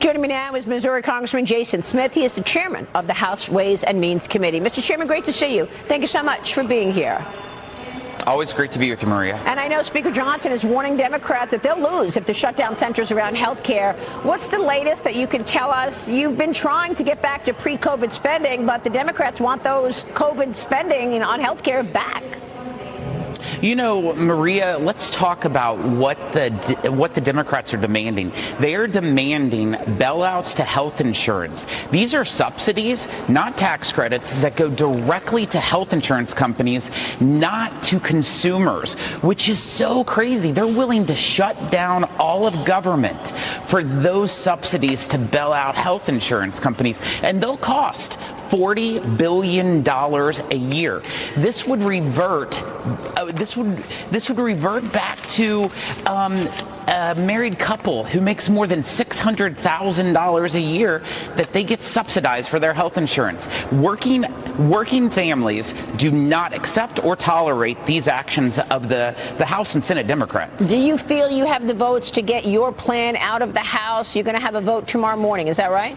Joining me now is Missouri Congressman Jason Smith. He is the chairman of the House Ways and Means Committee. Mr. Chairman, great to see you. Thank you so much for being here. Always great to be with you, Maria. And I know Speaker Johnson is warning Democrats that they'll lose if the shutdown centers around health care. What's the latest that you can tell us? You've been trying to get back to pre-COVID spending, but the Democrats want those COVID spending on health care back. You know, Maria, let's talk about what the Democrats are demanding. They are demanding bailouts to health insurance. These are subsidies, not tax credits, that go directly to health insurance companies, not to consumers, which is so crazy. They're willing to shut down all of government for those subsidies to bail out health insurance companies, and they'll cost $40 billion a year. This would revert. This would revert back to a married couple who makes more than $600,000 a year that they get subsidized for their health insurance. Working families do not accept or tolerate these actions of the House and Senate Democrats. Do you feel you have the votes to get your plan out of the House? You're going to have a vote tomorrow morning. Is that right?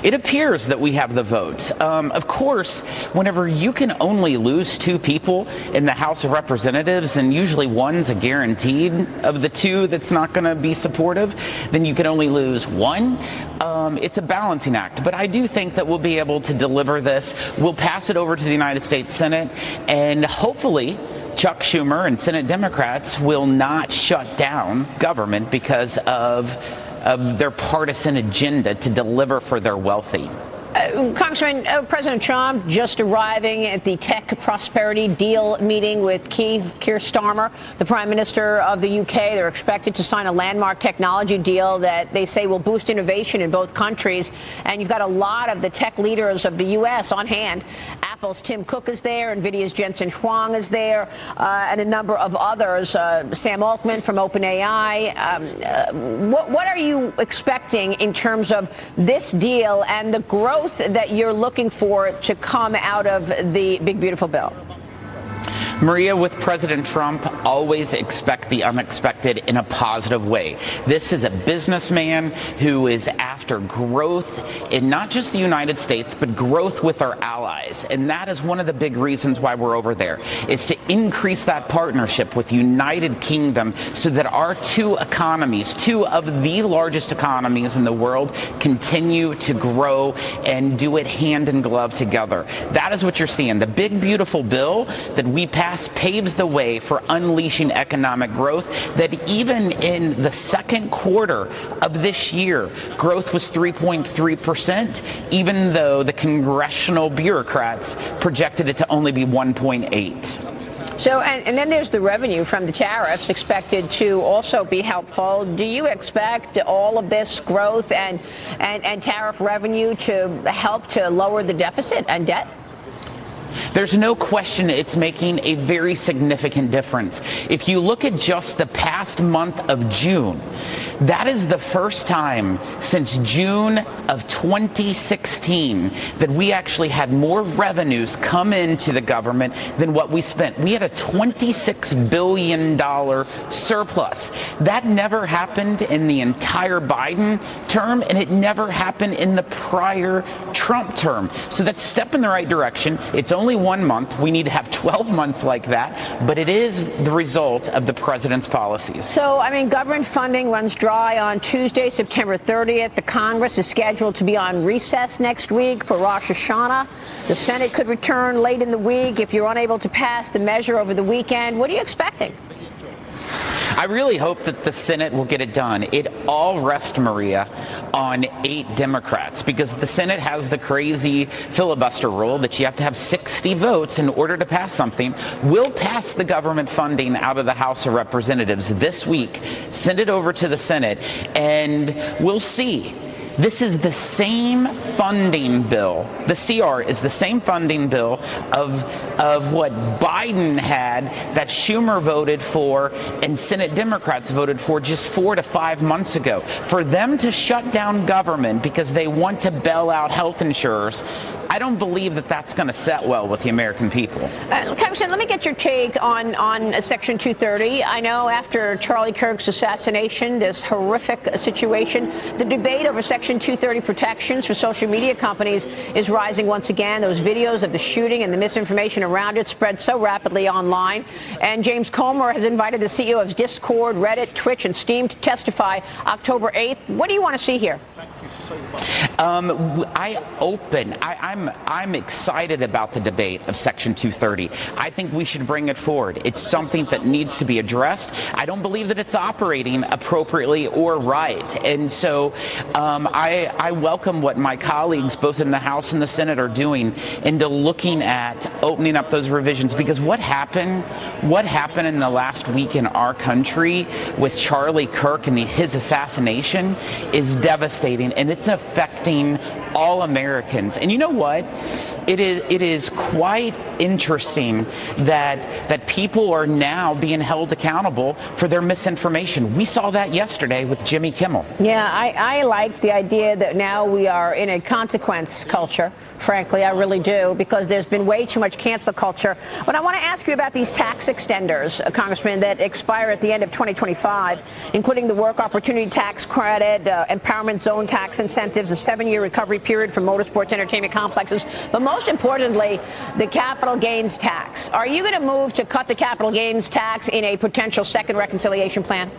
It appears that we have the votes. Of course, whenever you can only lose two people in the House of Representatives, and usually one's a guaranteed of the two that's not going to be supportive, then you can only lose one. It's a balancing act. But I do think that we'll be able to deliver this. We'll pass it over to the United States Senate, and hopefully Chuck Schumer and Senate Democrats will not shut down government because of their partisan agenda to deliver for their wealthy. Congressman, President Trump just arriving at the tech prosperity deal meeting with Keir Starmer, the Prime Minister of the UK. They're expected to sign a landmark technology deal that they say will boost innovation in both countries. And you've got a lot of the tech leaders of the U.S. on hand. Apple's Tim Cook is there, NVIDIA's Jensen Huang is there, and a number of others. Sam Altman from OpenAI. What are you expecting in terms of this deal and the growth that you're looking for to come out of the big, beautiful bill? Maria, with President Trump, always expect the unexpected in a positive way. This is a businessman who is after growth in not just the United States, but growth with our allies. And that is one of the big reasons why we're over there, is to increase that partnership with United Kingdom so that our two economies, two of the largest economies in the world, continue to grow and do it hand in glove together. That is what you're seeing. The big, beautiful bill that we passed paves the way for unleashing economic growth, that even in the second quarter of this year, growth was 3.3%, even though the congressional bureaucrats projected it to only be 1.8%. So, and then there's the revenue from the tariffs expected to also be helpful. Do you expect all of this growth and tariff revenue to help to lower the deficit and debt? There's no question it's making a very significant difference. If you look at just the past month of June, that is the first time since June of 2016 that we actually had more revenues come into the government than what we spent. We had a $26 billion surplus. That never happened in the entire Biden term, and it never happened in the prior Trump term. So that's a step in the right direction. It's only 1 month. We need to have 12 months like that, but it is the result of the president's policies. So, I mean, government funding runs dry on Tuesday, September 30th. The Congress is scheduled to be on recess next week for Rosh Hashanah. The Senate could return late in the week if you're unable to pass the measure over the weekend. What are you expecting? I really hope that the Senate will get it done. It all rests, Maria, on 8 Democrats, because the Senate has the crazy filibuster rule that you have to have 60 votes in order to pass something. We'll pass the government funding out of the House of Representatives this week, send it over to the Senate, and we'll see This is the same funding bill. The CR is the same funding bill of what Biden had, that Schumer voted for and Senate Democrats voted for just 4 to 5 months ago. For them to shut down government because they want to bail out health insurers, I don't believe that that's going to set well with the American people. Congressman, let me get your take on Section 230. I know after Charlie Kirk's assassination, this horrific situation, the debate over Section 230 protections for social media companies is rising once again. Those videos of the shooting and the misinformation around it spread so rapidly online. And James Comer has invited the CEO of Discord, Reddit, Twitch, and Steam to testify October 8th. What do you want to see here? I'm excited about the debate of Section 230. I think we should bring it forward. It's something that needs to be addressed. I don't believe that it's operating appropriately or right. And so I welcome what my colleagues, both in the House and the Senate, are doing into looking at opening up those revisions. Because what happened in the last week in our country with Charlie Kirk and his assassination is devastating, and it's affecting all Americans. And you know what? It is quite interesting that people are now being held accountable for their misinformation. We saw that yesterday with Jimmy Kimmel. Yeah, I like the idea that now we are in a consequence culture. Frankly, I really do, because there's been way too much cancel culture. But I want to ask you about these tax extenders, Congressman, that expire at the end of 2025, including the work opportunity tax credit, empowerment zone tax incentives, a 7-year recovery period for motorsports entertainment complexes, but most importantly, the capital gains tax. Are you going to move to cut the capital gains tax in a potential second reconciliation plan?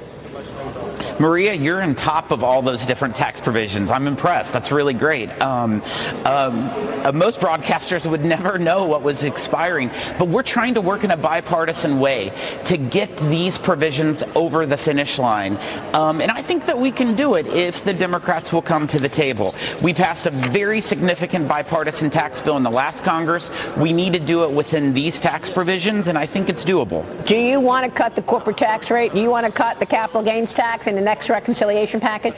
Maria, you're on top of all those different tax provisions. I'm impressed. That's really great. Most broadcasters would never know what was expiring, but we're trying to work in a bipartisan way to get these provisions over the finish line. And I think that we can do it if the Democrats will come to the table. We passed a very significant bipartisan tax bill in the last Congress. We need to do it within these tax provisions, and I think it's doable. Do you want to cut the corporate tax rate? Do you want to cut the capital gains tax in the next reconciliation package?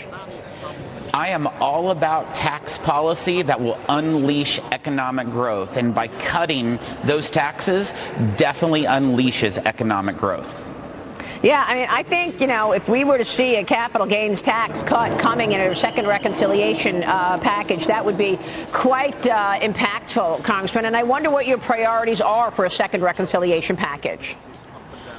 I am all about tax policy that will unleash economic growth, and by cutting those taxes definitely unleashes economic growth. Yeah, I mean, I think, if we were to see a capital gains tax cut coming in a second reconciliation package, that would be quite impactful, Congressman. And I wonder what your priorities are for a second reconciliation package.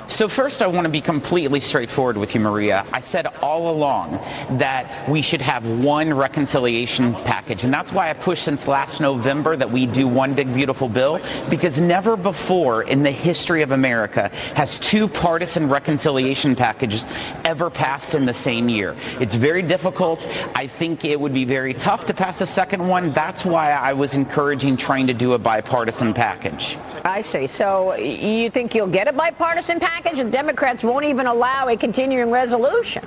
So first, I want to be completely straightforward with you, Maria. I said all along that we should have one reconciliation package, and that's why I pushed since last November that we do one big, beautiful bill, because never before in the history of America has two partisan reconciliation packages ever passed in the same year. It's very difficult. I think it would be very tough to pass a second one. That's why I was encouraging trying to do a bipartisan package. I see. So you think you'll get a bipartisan package? And Democrats won't even allow a continuing resolution.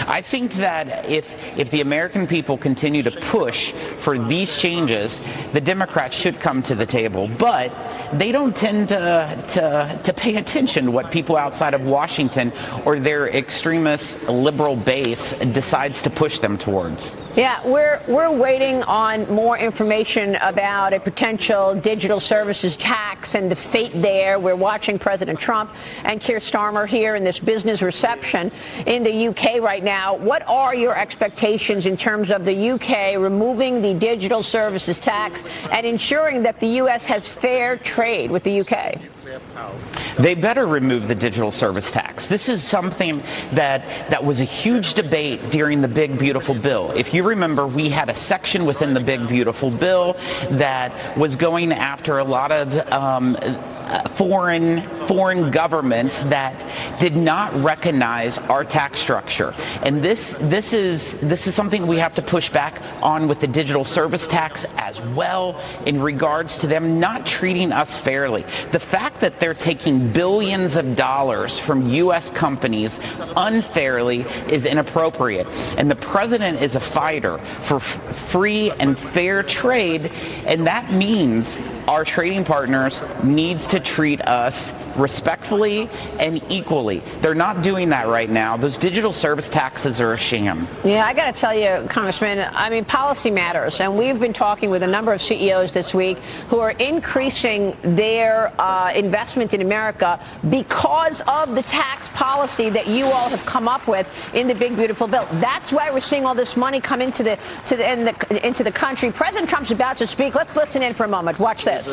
I think that if the American people continue to push for these changes, the Democrats should come to the table. But they don't tend to pay attention to what people outside of Washington or their extremist liberal base decides to push them towards. Yeah, we're waiting on more information about a potential digital services tax and the fate there. We're watching President Trump and Keir Starmer here in this business reception in the UK right now. What are your expectations in terms of the UK removing the digital services tax and ensuring that the U.S. has fair trade with the UK? They better remove the digital service tax. This is something that was a huge debate during the Big Beautiful Bill. If you remember, we had a section within the Big Beautiful Bill that was going after a lot of foreign governments that did not recognize our tax structure. And this is something we have to push back on with the digital service tax as well, in regards to them not treating us fairly. The fact that they're taking billions of dollars from U.S. companies unfairly is inappropriate. And the president is a fighter for free and fair trade, and that means our trading partners needs to treat us respectfully and equally. They're not doing that right now. Those digital service taxes are a sham. Yeah, I got to tell you, Congressman, I mean, policy matters. And we've been talking with a number of CEOs this week who are increasing their investment in America because of the tax policy that you all have come up with in the big, beautiful bill. That's why we're seeing all this money come into the country. President Trump's about to speak. Let's listen in for a moment. Watch this.